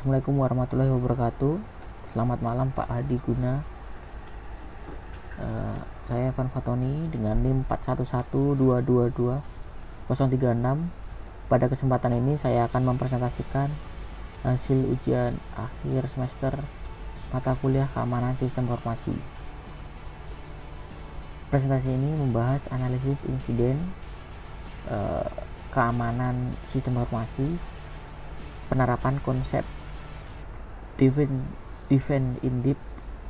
Assalamualaikum warahmatullahi wabarakatuh. Selamat malam Pak Hadi Guna. Saya Evan Fatoni dengan NIM 411222-036. Pada kesempatan ini saya akan mempresentasikan hasil ujian akhir semester mata kuliah keamanan sistem informasi. Presentasi ini membahas analisis insiden keamanan sistem informasi, penerapan konsep Defense in Depth,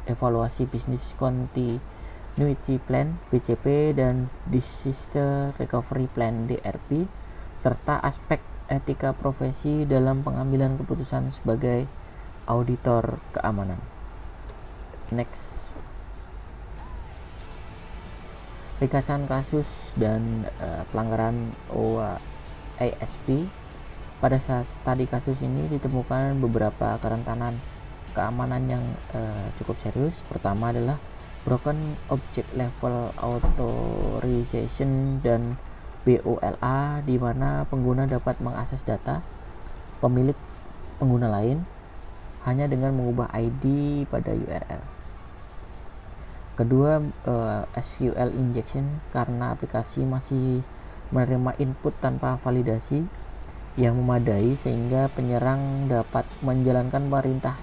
evaluasi Business Continuity Plan BCP dan Disaster Recovery Plan DRP, serta aspek etika profesi dalam pengambilan keputusan sebagai auditor keamanan. Next. Ringkasan kasus dan pelanggaran OWASP. Pada saat studi kasus ini ditemukan beberapa kerentanan keamanan yang cukup serius. Pertama adalah Broken Object Level Authorization dan BOLA, di mana pengguna dapat mengakses data pemilik pengguna lain hanya dengan mengubah ID pada URL. Kedua, SQL injection, karena aplikasi masih menerima input tanpa validasi yang memadai sehingga penyerang dapat menjalankan perintah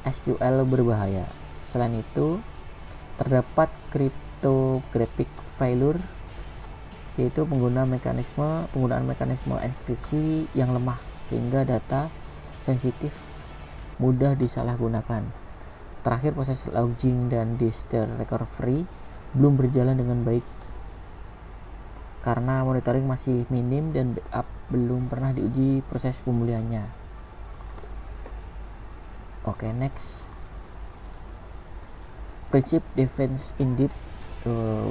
SQL berbahaya. Selain itu, terdapat cryptographic failure, yaitu penggunaan mekanisme enkripsi yang lemah sehingga data sensitif mudah disalahgunakan. Terakhir, proses logging dan disaster recovery belum berjalan dengan baik karena monitoring masih minim dan backup belum pernah diuji proses pemulihannya. Oke, next. Prinsip Defense in Depth,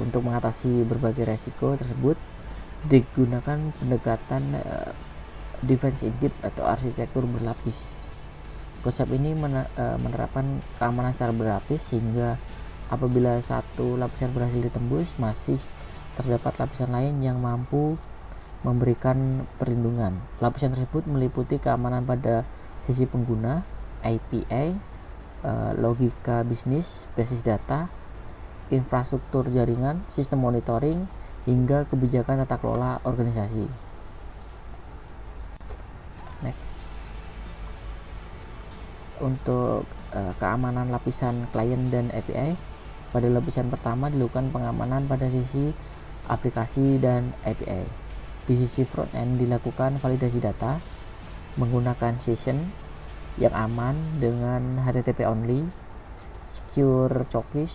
untuk mengatasi berbagai resiko tersebut digunakan pendekatan Defense in Depth atau arsitektur berlapis. Konsep ini menerapkan keamanan secara berlapis sehingga apabila satu lapisan berhasil ditembus, masih terdapat lapisan lain yang mampu memberikan perlindungan. Lapisan tersebut meliputi keamanan pada sisi pengguna, API, logika bisnis, basis data, infrastruktur jaringan, sistem monitoring, hingga kebijakan tata kelola organisasi. Next. Untuk keamanan lapisan klien dan API, pada lapisan pertama dilakukan pengamanan pada sisi aplikasi dan API. Di sisi front end dilakukan validasi data menggunakan session yang aman dengan HTTP only, secure cookies,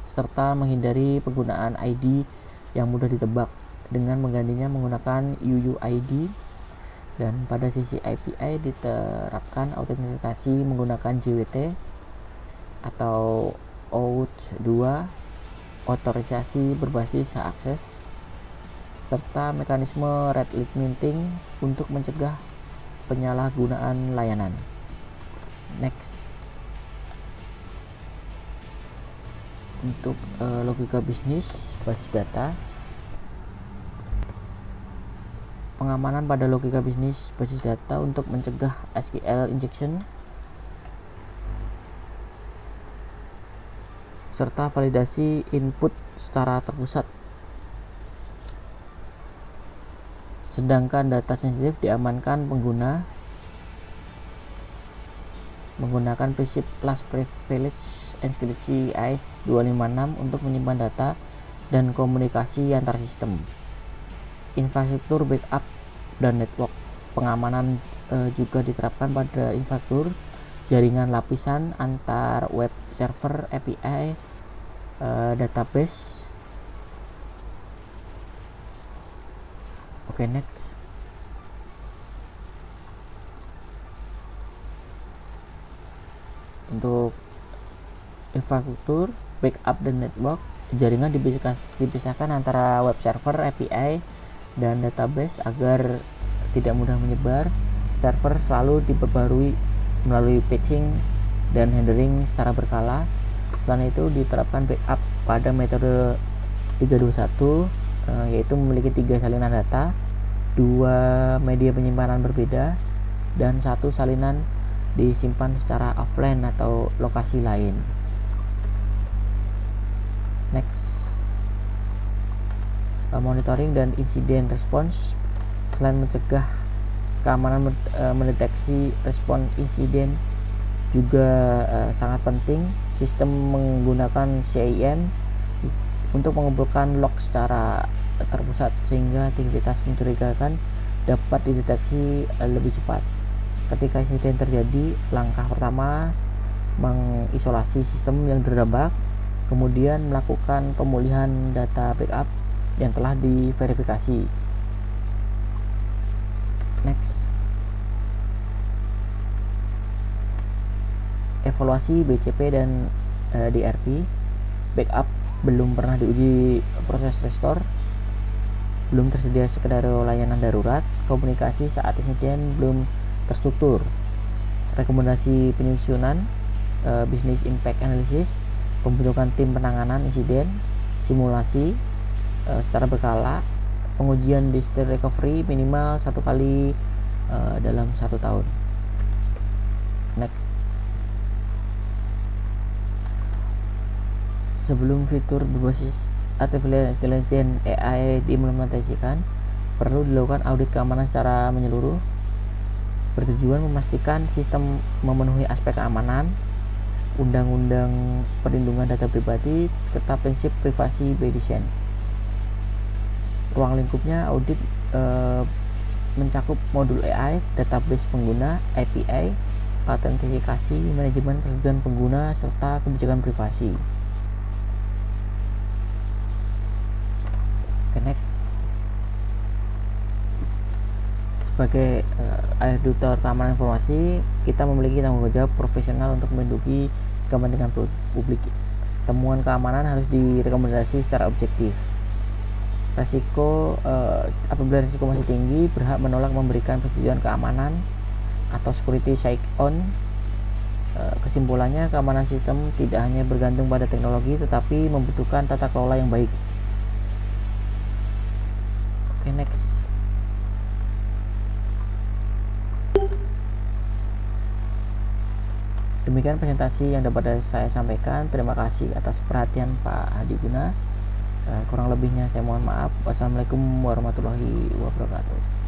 serta menghindari penggunaan ID yang mudah ditebak dengan menggantinya menggunakan UUID. Dan pada sisi API diterapkan autentikasi menggunakan JWT atau OAuth 2, otorisasi berbasis hak akses, serta mekanisme red limiting untuk mencegah penyalahgunaan layanan. Next. Untuk logika bisnis basis data, pengamanan pada logika bisnis basis data untuk mencegah SQL injection serta validasi input secara terpusat. Sedangkan data sensitif diamankan pengguna menggunakan prinsip last privilege enkripsi AES 256 untuk menyimpan data dan komunikasi antar sistem. Infrastruktur backup dan network pengamanan juga diterapkan pada infrastruktur jaringan lapisan antar web server, API, database. Oke, next. Untuk infrastruktur backup dan network, jaringan dipisahkan antara web server, API, dan database agar tidak mudah menyebar. Server selalu diperbarui melalui patching dan handling secara berkala. Selain itu diterapkan backup pada metode 321, yaitu memiliki 3 salinan data, 2 media penyimpanan berbeda, dan 1 salinan disimpan secara offline atau lokasi lain. Next, monitoring dan insiden response. Selain mencegah keamanan, mendeteksi respon insiden juga sangat penting. Sistem menggunakan CIEM untuk mengumpulkan log secara terpusat sehingga aktivitas mencurigakan dapat dideteksi lebih cepat. Ketika insiden terjadi, langkah pertama mengisolasi sistem yang terdampak, kemudian melakukan pemulihan data backup yang telah diverifikasi. Next, evaluasi BCP dan DRP. Backup belum pernah diuji proses restore, belum tersedia skenario layanan darurat, komunikasi saat insiden belum terstruktur. Rekomendasi penyusunan business impact analysis, pembentukan tim penanganan insiden, simulasi secara berkala, pengujian disaster recovery minimal 1 kali dalam 1 tahun. Next, sebelum fitur berbasis artificial intelligence AI diimplementasikan, perlu dilakukan audit keamanan secara menyeluruh, bertujuan memastikan sistem memenuhi aspek keamanan, undang-undang perlindungan data pribadi, serta prinsip privasi by design. Ruang lingkupnya audit mencakup modul AI, database pengguna, API, autentikasi, manajemen persetujuan pengguna, serta kebijakan privasi. Connect. Sebagai auditor keamanan informasi, kita memiliki tanggung jawab profesional untuk melindungi kepentingan publik. Temuan keamanan harus direkomendasi secara objektif. Apabila resiko masih tinggi, berhak menolak memberikan persetujuan keamanan atau security sign-on. Kesimpulannya, keamanan sistem tidak hanya bergantung pada teknologi, tetapi membutuhkan tata kelola yang baik. Oke, next. Demikian presentasi yang dapat saya sampaikan. Terima kasih atas perhatian Pak Hadi Guna. Kurang lebihnya saya mohon maaf. Wassalamualaikum warahmatullahi wabarakatuh.